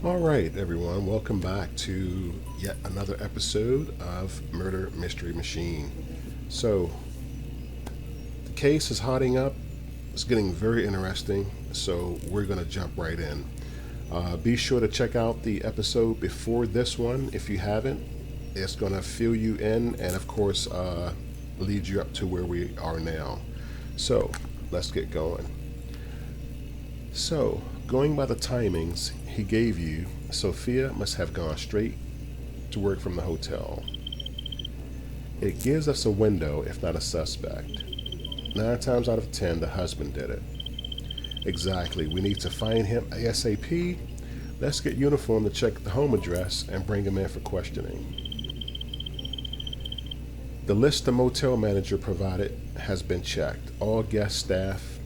All right, everyone, welcome back to yet another episode of Murder Mystery Machine. So, the case is hotting up, it's getting very interesting, so we're going to jump right in. Be sure to check out the episode before this one if you haven't. It's going to fill you in and, of course, lead you up to where we are now. So, let's get going. So, going by the timings he gave you, Sophia must have gone straight to work from the hotel. It gives us a window, if not a suspect. 9 times out of 10, the husband did it. Exactly, we need to find him ASAP. Let's get uniform to check the home address and bring him in for questioning. The list the motel manager provided has been checked. All guest staff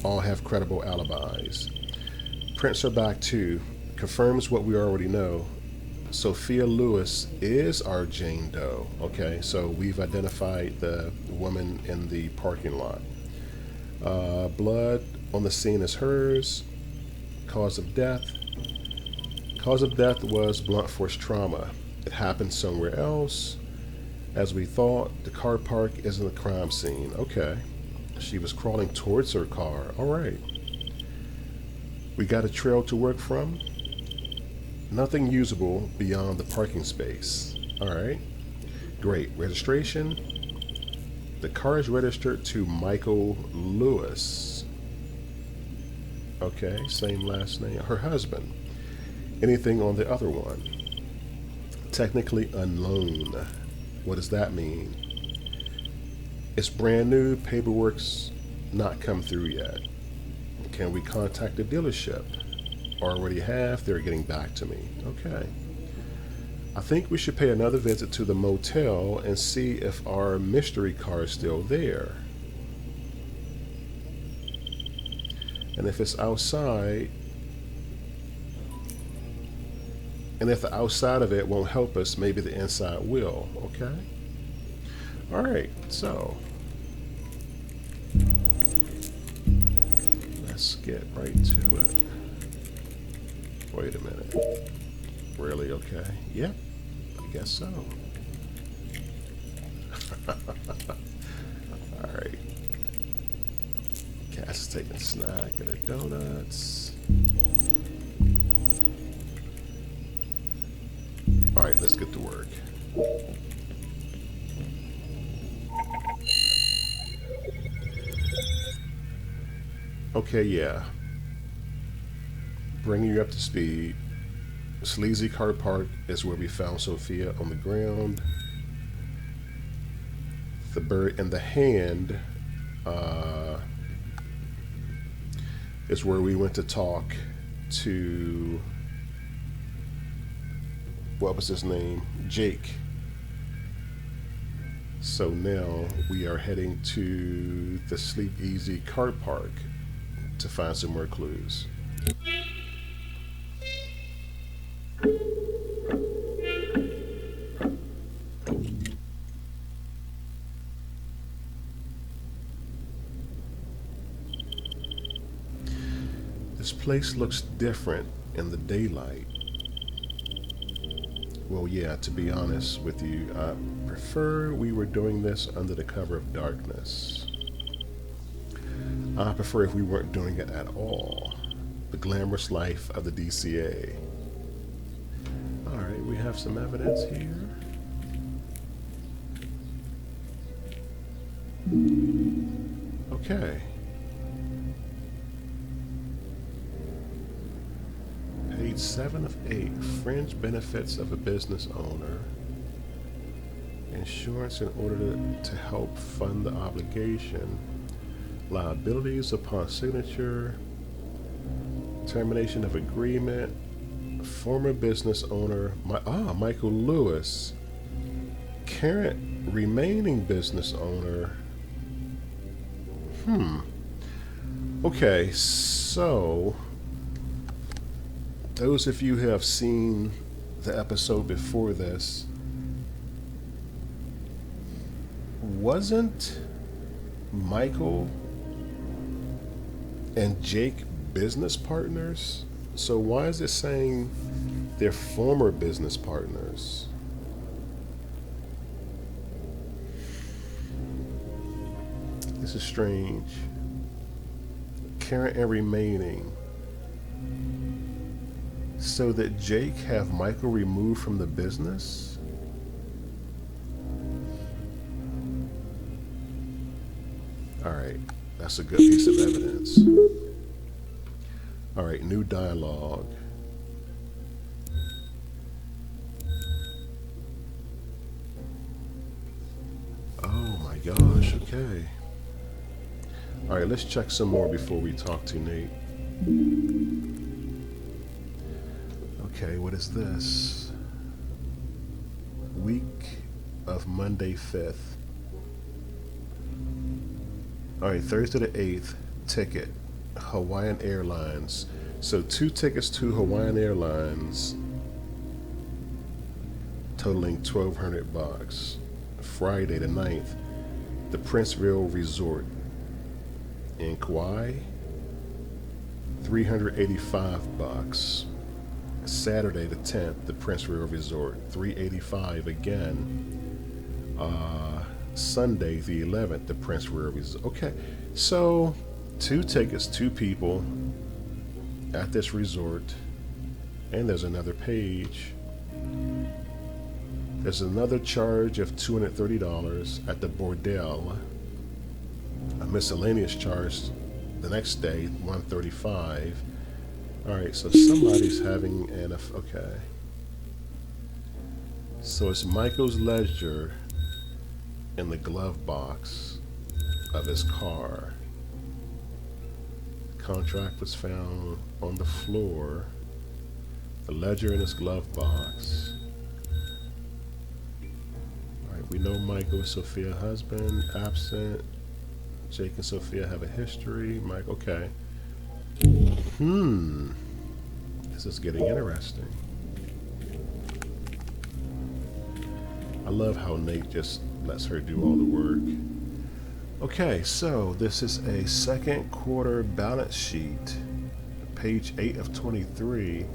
all have credible alibis. Prints are back too. Confirms what we already know. Sophia Lewis is our Jane Doe. Okay, so we've identified the woman in the parking lot. Blood on the scene is hers. Cause of death. Cause of death was blunt force trauma. It happened somewhere else. As we thought, the car park isn't a crime scene. Okay. She was crawling towards her car. All right. We got a trail to work from. Nothing usable beyond the parking space. All right. Great. Registration. The car is registered to Michael Lewis. Okay. Same last name. Her husband. Anything on the other one? Technically unknown. What does that mean? It's brand new, paperwork's not come through yet. Can we contact the dealership? Already have, they're getting back to me. Okay. I think we should pay another visit to the motel and see if our mystery car is still there. And if it's outside, and if the outside of it won't help us, maybe the inside will, okay? All right, so let's get right to it. Wait a minute. Really? Okay. Yep, I guess so. All right. Cass is taking a snack and a donuts. All right, let's get to work. Okay, yeah. Bringing you up to speed. Sleazy Car Park is where we found Sophia on the ground. The bird in the hand is where we went to talk to, what was his name? Jake. So now we are heading to the Sleep Easy Car Park to find some more clues. This place looks different in the daylight. Well, yeah, to be honest with you, I prefer we were doing this under the cover of darkness. I prefer if we weren't doing it at all. The glamorous life of the DCA. Alright, we have some evidence here. Okay. Page 7 of 8. Fringe benefits of a business owner. Insurance in order to help fund the obligation. Liabilities upon signature, termination of agreement, former business owner, Michael Lewis, current remaining business owner. Okay, so those of you who have seen the episode before this, wasn't Michael and Jake business partners? So why is it saying they're former business partners? This is strange. Current and remaining. So that Jake have Michael removed from the business? Alright, that's a good piece of evidence. Alright, new dialogue. Oh my gosh, okay. Alright, let's check some more before we talk to Nate. Okay, what is this? Week of Monday 5th. Alright, Thursday the 8th, ticket, Hawaiian Airlines. So 2 tickets to Hawaiian Airlines totaling $1,200. Friday the 9th, the Princeville Resort in Kauai, $385. Saturday the 10th, the Princeville Resort, $385 again. Sunday the 11th, the Princeville Resort. Okay, so 2 tickets, 2 people at this resort, and there's another page. There's another charge of $230 at the Bordel. A miscellaneous charge the next day, $135. All right, so somebody's having an okay. So it's Michael's ledger in the glove box of his car. Contract was found on the floor. The ledger in his glove box. All right, we know Michael and Sophia husband, absent. Jake and Sophia have a history. Mike, okay. This is getting interesting. I love how Nate just lets her do all the work. Okay, so this is a second quarter balance sheet, page 8 of 23,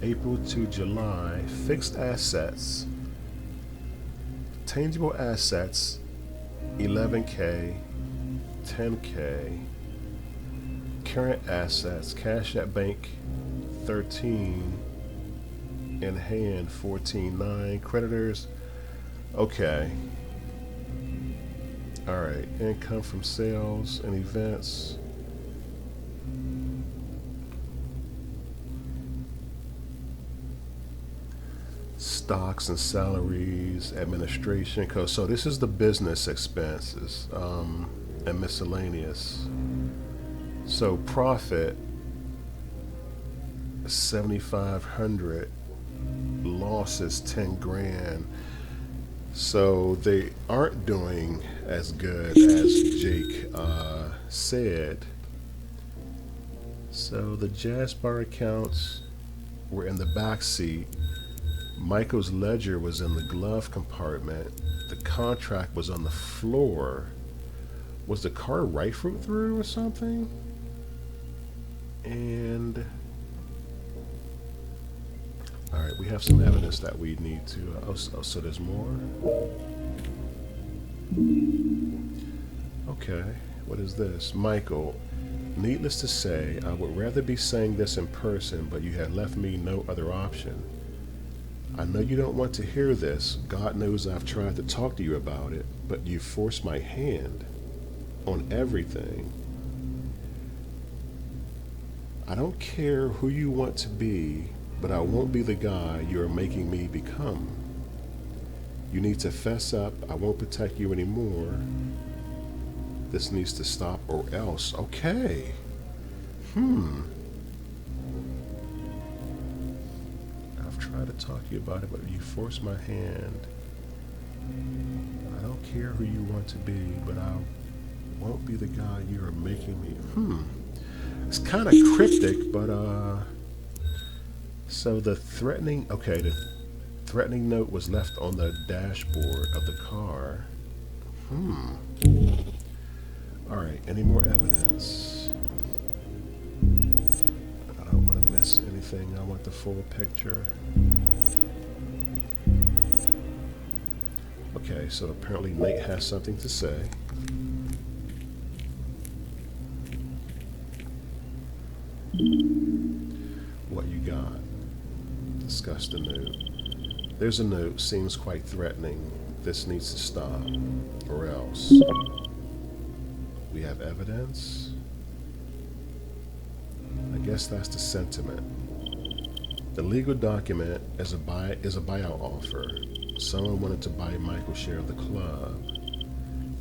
April to July. Fixed assets, tangible assets, 11K, 10K. Current assets, cash at bank, 13, in hand, 14.9. Creditors, okay. All right, income from sales and events. Stocks and salaries, administration. So this is the business expenses and miscellaneous. So profit, 7,500. Losses, 10 grand. So they aren't doing as good as Jake said. So the Jazz Bar accounts were in the back seat. Michael's ledger was in the glove compartment. The contract was on the floor. Was the car rifled through or something? And all right, we have some evidence that we need to. So there's more. Okay, what is this? Michael, needless to say, I would rather be saying this in person, but you had left me no other option. I know you don't want to hear this. God knows I've tried to talk to you about it, but you forced my hand on everything. I don't care who you want to be, but I won't be the guy you're making me become. You need to fess up. I won't protect you anymore. This needs to stop or else. Okay. I've tried to talk to you about it, but you forced my hand. I don't care who you want to be, but I won't be the guy you're making me. It's kind of cryptic, but so the threatening note was left on the dashboard of the car. All right, any more evidence? I don't want everything. I want the full picture. Okay, so apparently Nate has something to say. What you got? Discuss the note. There's a note, seems quite threatening. This needs to stop, or else. We have evidence? I guess that's the sentiment. The legal document is a buyout offer. Someone wanted to buy Michael's share of the club.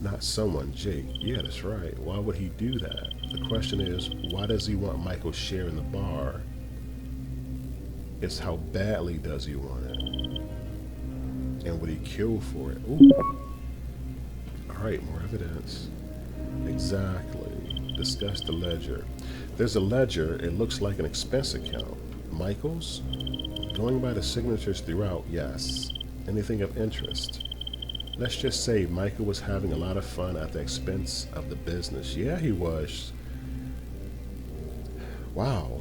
Not someone, Jake. Yeah, that's right. Why would he do that? The question is, why does he want Michael's share in the bar? It's how badly does he want it? And would he kill for it? Ooh. Alright, more evidence. Exactly. Discuss the ledger. There's a ledger. It looks like an expense account. Michael's? Going by the signatures throughout, yes. Anything of interest? Let's just say Michael was having a lot of fun at the expense of the business. Yeah, he was. Wow.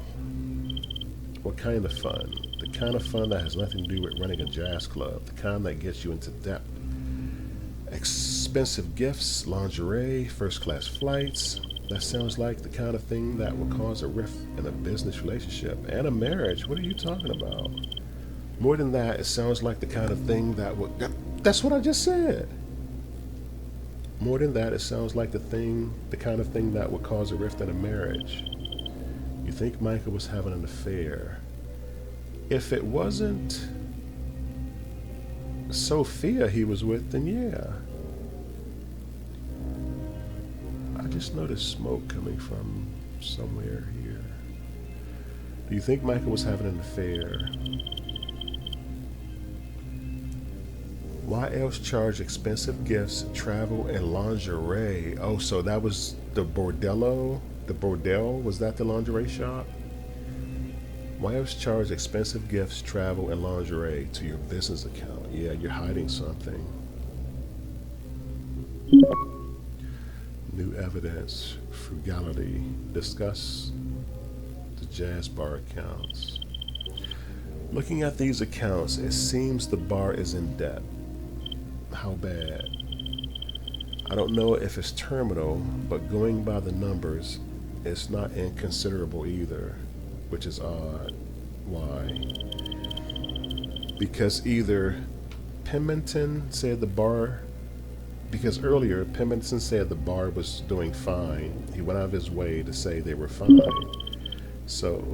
What kind of fun? The kind of fun that has nothing to do with running a jazz club. The kind that gets you into debt. Expensive gifts, lingerie, first-class flights. That sounds like the kind of thing that would cause a rift in a business relationship and a marriage. What are you talking about? More than that, it sounds like the kind of thing that would... That's what I just said. More than that, it sounds like the kind of thing that would cause a rift in a marriage. You think Michael was having an affair. If it wasn't Sophia he was with, then yeah. I just noticed smoke coming from somewhere here. Do you think Michael was having an affair? Why else charge expensive gifts, travel, and lingerie? Oh, so that was the bordello? The bordel? Was that the lingerie shop? Why else charge expensive gifts, travel, and lingerie to your business account? Yeah, you're hiding something. New evidence, frugality. Discuss the jazz bar accounts. Looking at these accounts, it seems the bar is in debt. How bad? I don't know if it's terminal, but going by the numbers, it's not inconsiderable either, which is odd. Why? Because either Pemberton said the bar, because earlier Pemberton said the bar was doing fine. He went out of his way to say they were fine. So,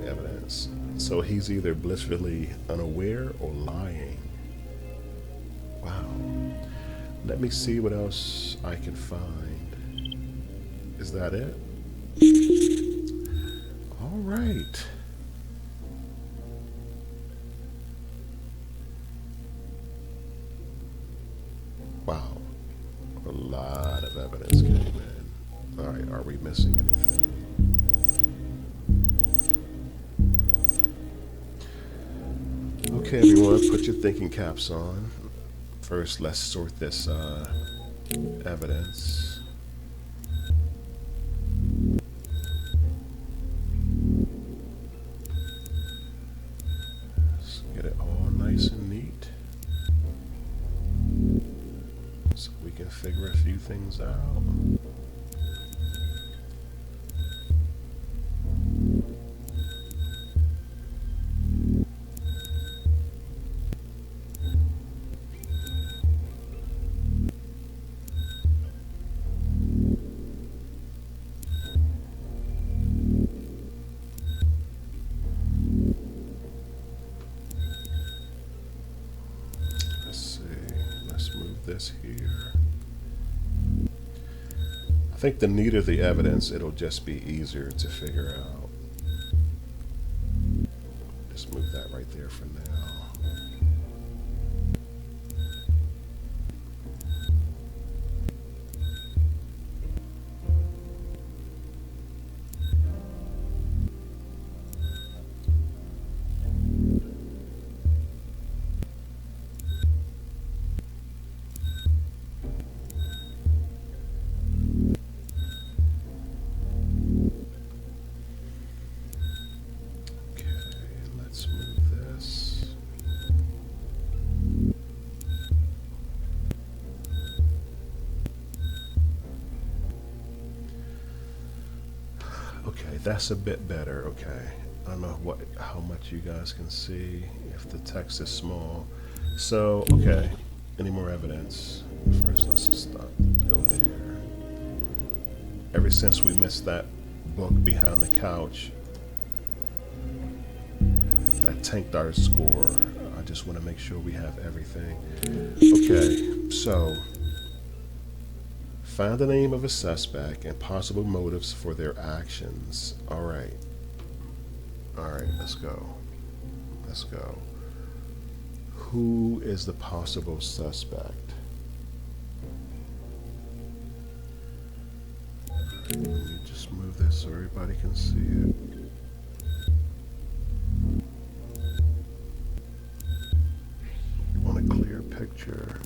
evidence. So he's either blissfully unaware or lying. Wow. Let me see what else I can find. Is that it? All right. Wow. A lot of evidence came in. All right, are we missing anything? Okay, everyone, put your thinking caps on. First, let's sort this evidence. Let's get it all nice and neat so we can figure a few things out. This here. I think the neater the evidence, it'll just be easier to figure out. Just move that right there for now. that's a bit better. Okay, I don't know how much you guys can see if the text is small. So, okay, any more evidence? First, let's stop. Go there. Ever since we missed that book behind the couch, that tanked our score. I just want to make sure we have everything. Okay, so find the name of a suspect and possible motives for their actions. All right, let's go. Who is the possible suspect? Let me just move this so everybody can see it. You want a clear picture.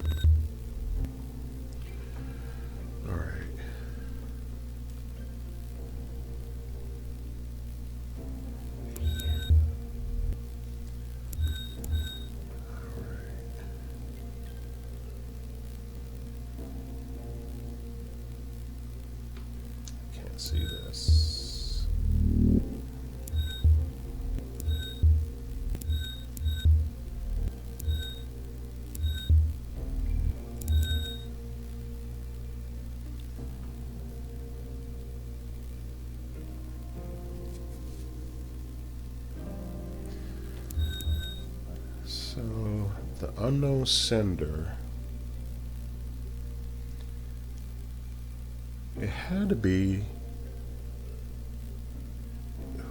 All right. See this. So the unknown sender, it had to be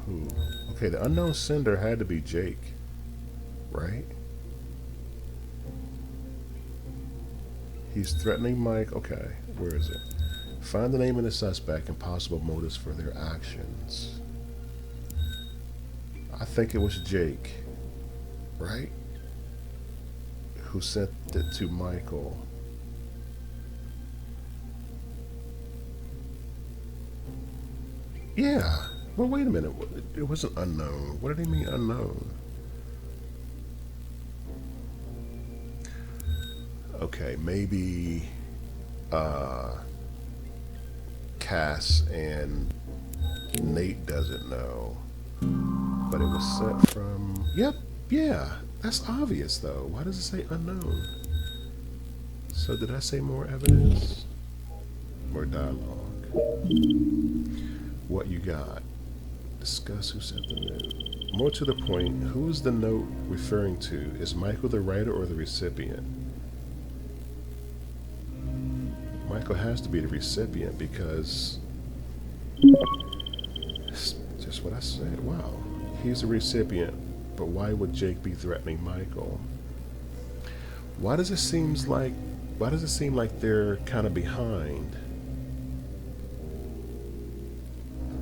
who? Okay, the unknown sender had to be Jake, right? He's threatening Mike. Okay, where is it? Find the name of the suspect and possible motives for their actions. I think it was Jake, right? Who sent it to Michael. Yeah. Well, wait a minute. It wasn't unknown. What did he mean unknown? Okay, maybe Cass and Nate doesn't know. But it was sent from... Yep, yeah. That's obvious, though. Why does it say unknown? So did I say more evidence? More dialogue. What you got? Discuss who sent the note. More to the point, who is the note referring to? Is Michael the writer or the recipient? Michael has to be the recipient because... That's just what I said. Wow. He's the recipient, but why would Jake be threatening Michael? Why does it seem like they're kind of behind?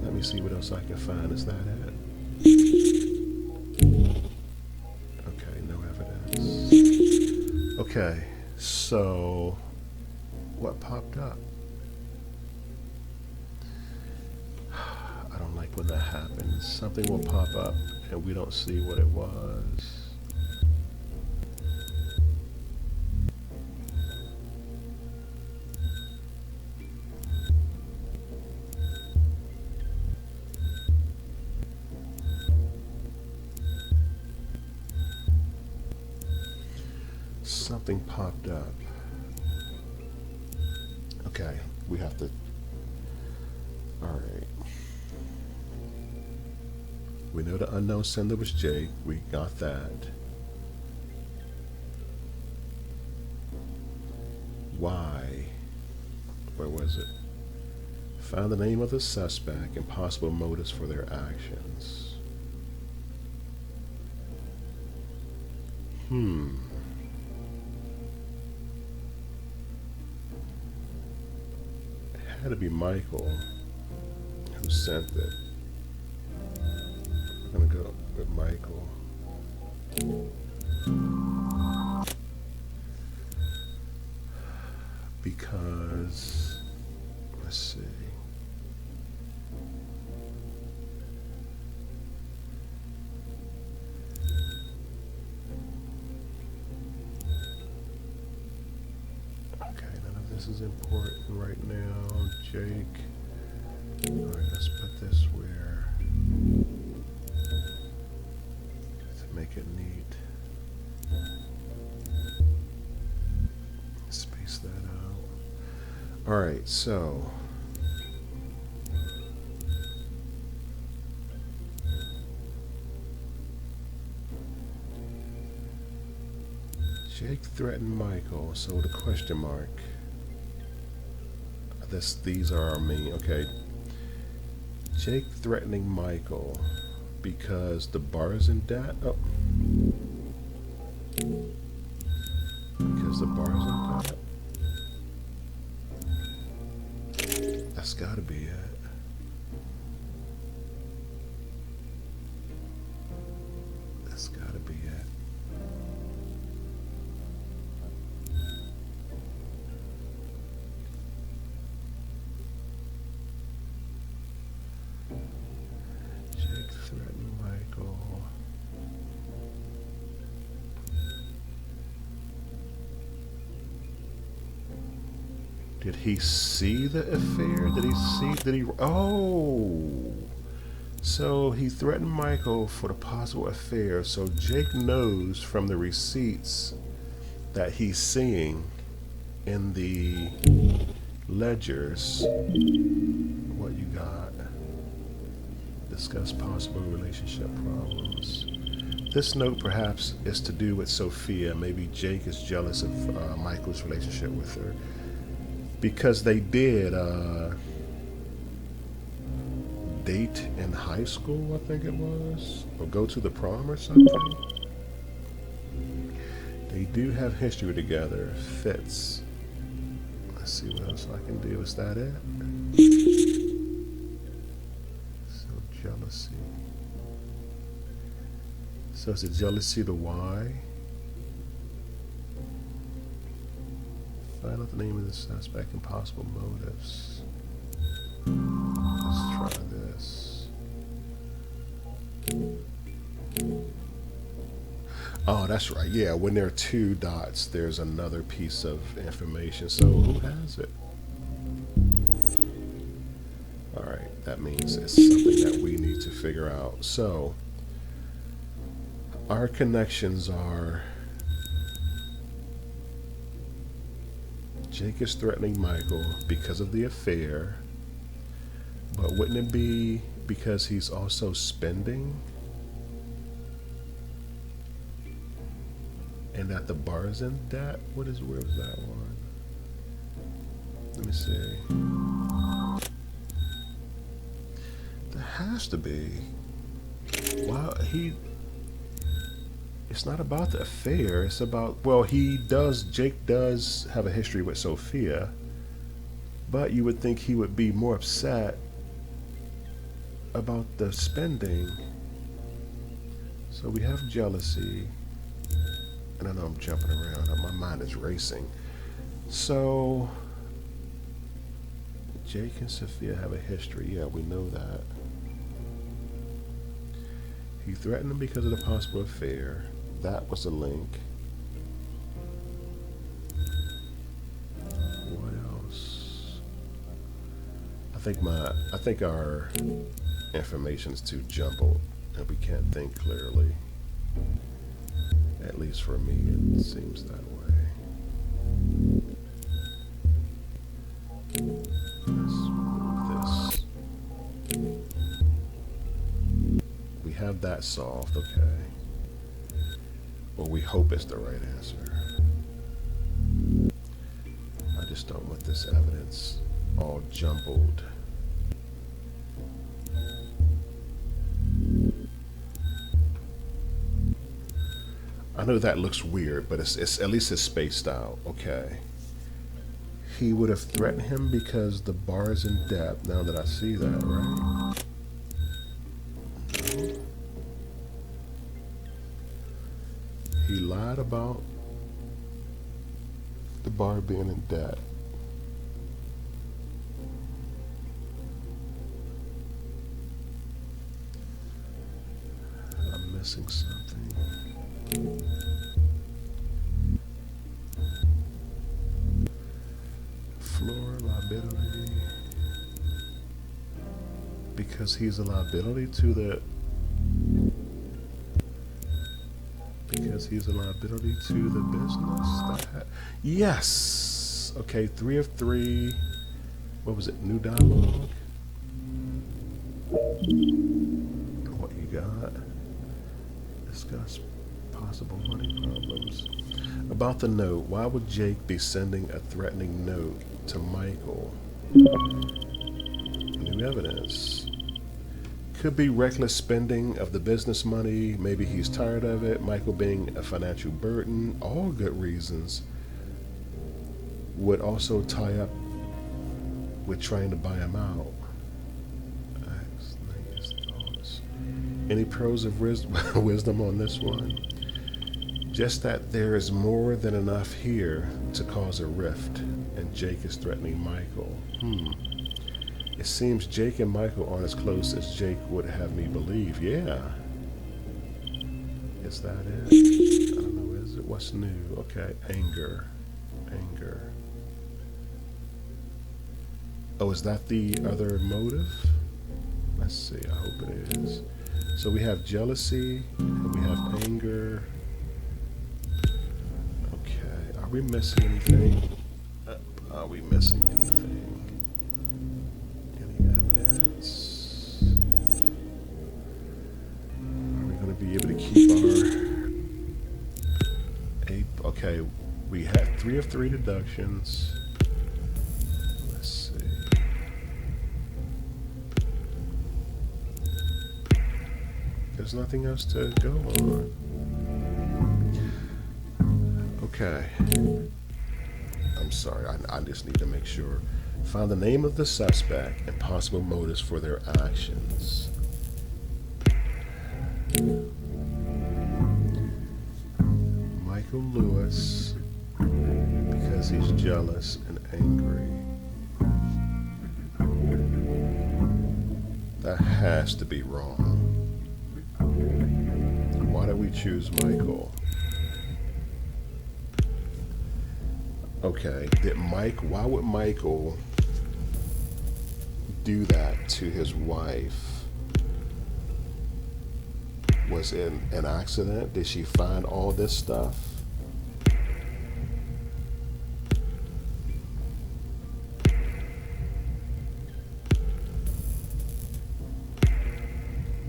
Let me see what else I can find. Is that it? Okay, no evidence. Okay, so what popped up? I don't like when that happens. Something will pop up and we don't see what it was. Something popped up. Okay, we have to... Alright. We know the unknown sender was Jake. We got that. Why? Where was it? Found the name of the suspect and possible motives for their actions. It had to be Michael who sent it. We're gonna go with Michael. Because, let's see. Okay, none of this is important right now. Jake. Alright, let's put this where to make it neat. Space that out. Alright, so Jake threatened Michael, so the question mark. These are our main, okay. Jake threatening Michael because the bar is in debt. Oh. Because the bar is in debt. That's gotta be it. That's gotta be it. Did he see the affair? Oh! So he threatened Michael for the possible affair, so Jake knows from the receipts that he's seeing in the ledgers. What you got? Discuss possible relationship problems. This note perhaps is to do with Sophia. Maybe Jake is jealous of Michael's relationship with her. Because they did date in high school, I think it was, or go to the prom or something. They do have history together. Fits. Let's see what else I can do. Is that it? So jealousy. So is it jealousy the why? Find out the name of the suspect and possible motives. Let's try this. Oh, that's right. Yeah, when there are two dots, there's another piece of information. So who has it? Alright, that means it's something that we need to figure out. So, our connections are... Jake is threatening Michael because of the affair, but wouldn't it be because he's also spending? And that the bar's in debt? Where was that one? Let me see. There has to be. Wow, it's not about the affair, it's about, well, Jake does have a history with Sophia, but you would think he would be more upset about the spending. So we have jealousy, and I know I'm jumping around, my mind is racing. So, Jake and Sophia have a history, yeah, we know that. He threatened him because of the possible affair. That was a link. What else? I think our information is too jumbled and we can't think clearly. At least for me, it seems that way. Let's move this. We have that solved, okay. Well, we hope it's the right answer. I just don't want this evidence all jumbled. I know that looks weird, but it's at least it's spaced out. Okay. He would have threatened him because the bar is in debt. Now that I see that, right? No. He lied about the bar being in debt. I'm missing something. Floor liability. Because he's a liability to the... Because he's a liability to the business. Yes! Okay, 3 of 3. What was it? New dialogue? What you got? Discuss possible money problems. About the note, why would Jake be sending a threatening note to Michael? New evidence. Could be reckless spending of the business money. Maybe he's tired of it. Michael being a financial burden. All good reasons. Would also tie up with trying to buy him out. Any pros of wisdom on this one? Just that there is more than enough here to cause a rift, and Jake is threatening Michael. It seems Jake and Michael aren't as close as Jake would have me believe. Yeah. Is that it? I don't know, is it? What's new? Okay, anger. Anger. Oh, is that the other motive? Let's see, I hope it is. So we have jealousy, and we have anger. Okay, are we missing anything? Are we missing anything? Any evidence? Are we going to be able to keep our... Okay, we had 3 of 3 deductions. Let's see. There's nothing else to go on. Okay. I'm sorry, I just need to make sure. Find the name of the suspect and possible motives for their actions. Michael Lewis, because he's jealous and angry. That has to be wrong. Why did we choose Michael? Okay, why would Michael do that to his wife? Was it an accident? Did she find all this stuff?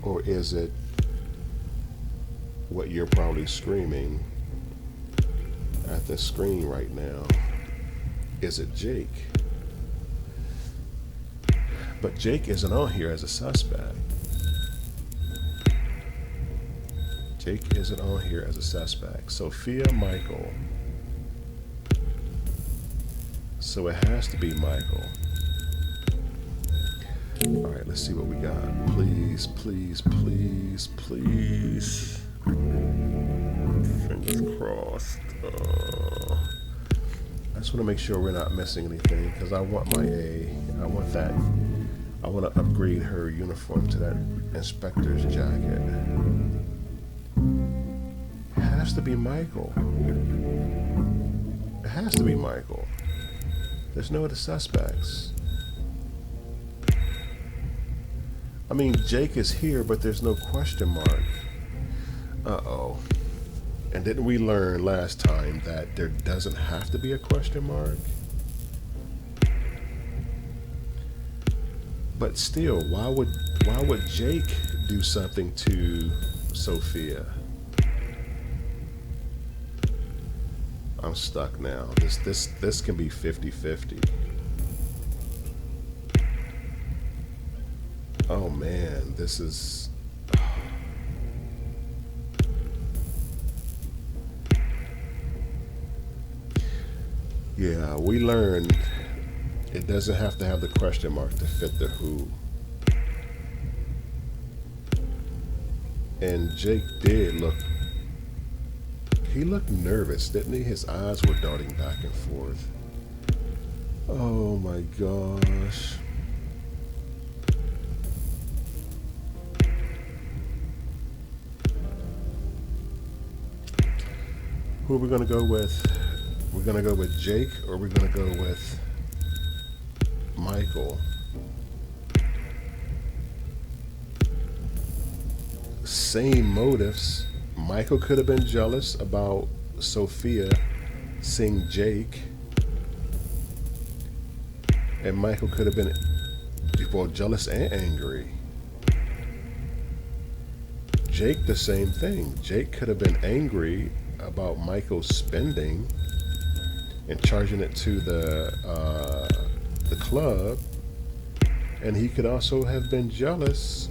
Or is it what you're probably screaming at the screen right now? Is it Jake? But Jake isn't on here as a suspect. Jake isn't on here as a suspect. Sophia, Michael. So it has to be Michael. All right, let's see what we got. Please, please, please, please. Fingers crossed. I just want to make sure we're not missing anything, because I want my A. I want that. I want to upgrade her uniform to that inspector's jacket. It has to be Michael. It has to be Michael. There's no other suspects. I mean, Jake is here, but there's no question mark. Uh-oh. And didn't we learn last time that there doesn't have to be a question mark? But still, why would Jake do something to Sophia? I'm stuck now. This can be 50-50. Oh man, this is... Yeah, we learned it doesn't have to have the question mark to fit the who. And Jake did look... He looked nervous, didn't he? His eyes were darting back and forth. Oh my gosh. Who are we going to go with? We're going to go with Jake, or we're going to go with Michael? same motives. Michael could have been jealous about Sophia seeing Jake, and Michael could have been, well, jealous and angry. Jake, the same thing. Jake could have been angry about Michael spending and charging it to the club, and he could also have been jealous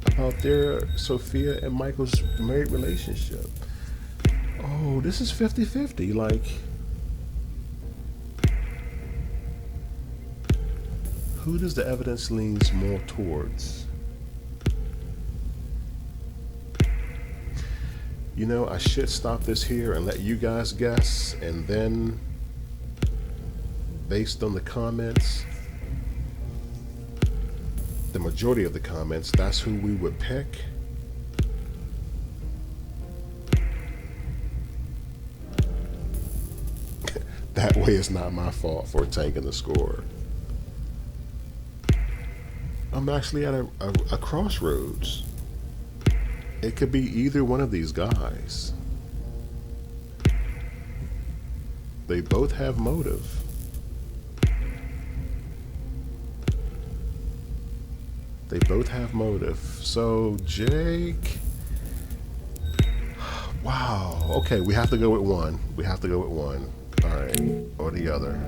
about their Sophia and Michael's married relationship. Oh, this is 50-50. Like, who does the evidence leans more towards? You know, I should stop this here and let you guys guess, and then, based on the comments, the majority of the comments, that's who we would pick. That way it's not my fault for tanking the score. I'm actually at a crossroads. It could be either one of these guys. They both have motive. They both have motive. So Jake, wow. Okay, we have to go with one. We have to go with one. All right, or the other.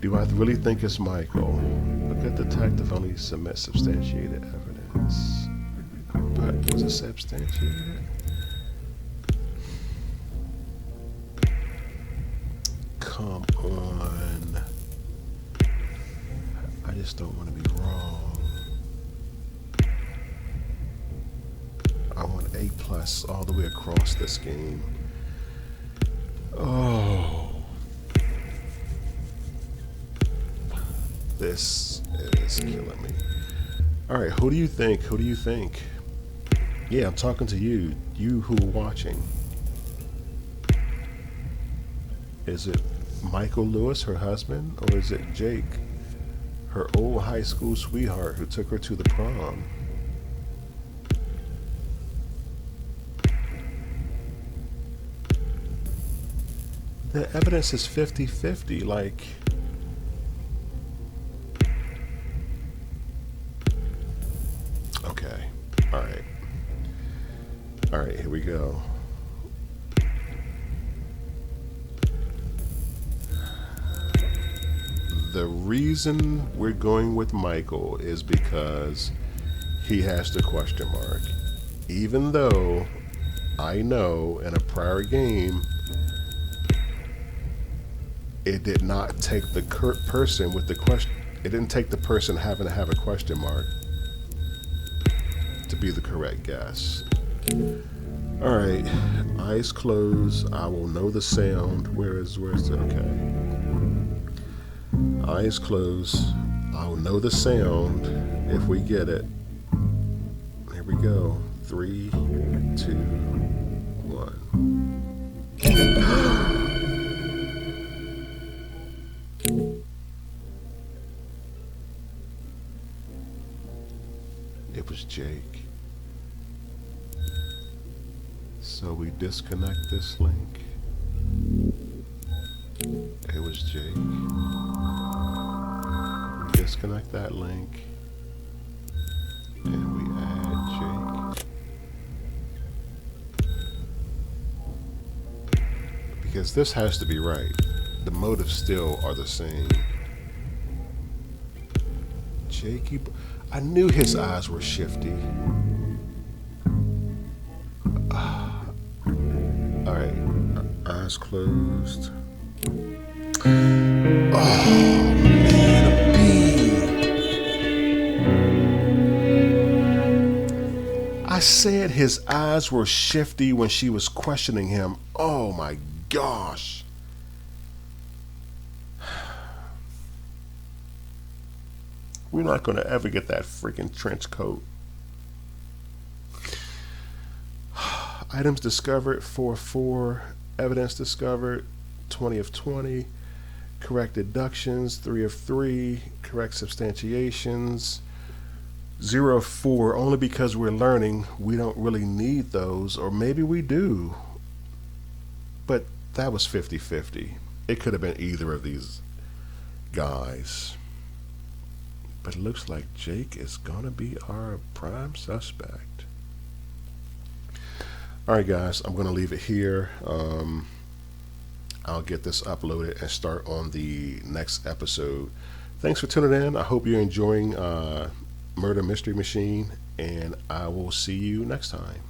Do I really think it's Michael? Look at detective only submit substantiated evidence. But was it substantiated? Come on. I just don't want to be wrong. I want A+ all the way across this game. Oh. This is killing me. All right, who do you think? Who do you think? Yeah, I'm talking to you. You who are watching. Is it Michael Lewis, her husband, or is it Jake, her old high school sweetheart who took her to the prom? The evidence is 50-50, like... Okay, all right. All right, here we go. The reason we're going with Michael is because he has the question mark. Even though I know in a prior game, it did not take the person with the question. It didn't take the person having to have a question mark to be the correct guess. All right, eyes closed. I will know the sound. Where's it? Okay. Eyes closed. I'll know the sound if we get it. Here we go. 3, 2, 1. It was Jake. So we disconnect this link. It was Jake. Disconnect that link. And we add Jake. Because this has to be right. The motives still are the same. Jake, I knew his eyes were shifty. All right, eyes closed. Oh, man, a bee. I said his eyes were shifty when she was questioning him. Oh my gosh. We're not going to ever get that freaking trench coat. Items discovered 4-4. Evidence discovered 20 of 20. Correct deductions 3 of 3. Correct substantiations 0 4 only because we're learning. We don't really need those, or maybe we do. But that was 50-50. It could have been either of these guys. But it looks like Jake is going to be our prime suspect. All right, guys, I'm going to leave it here. I'll get this uploaded and start on the next episode. Thanks for tuning in. I hope you're enjoying Murder Mystery Machine, and I will see you next time.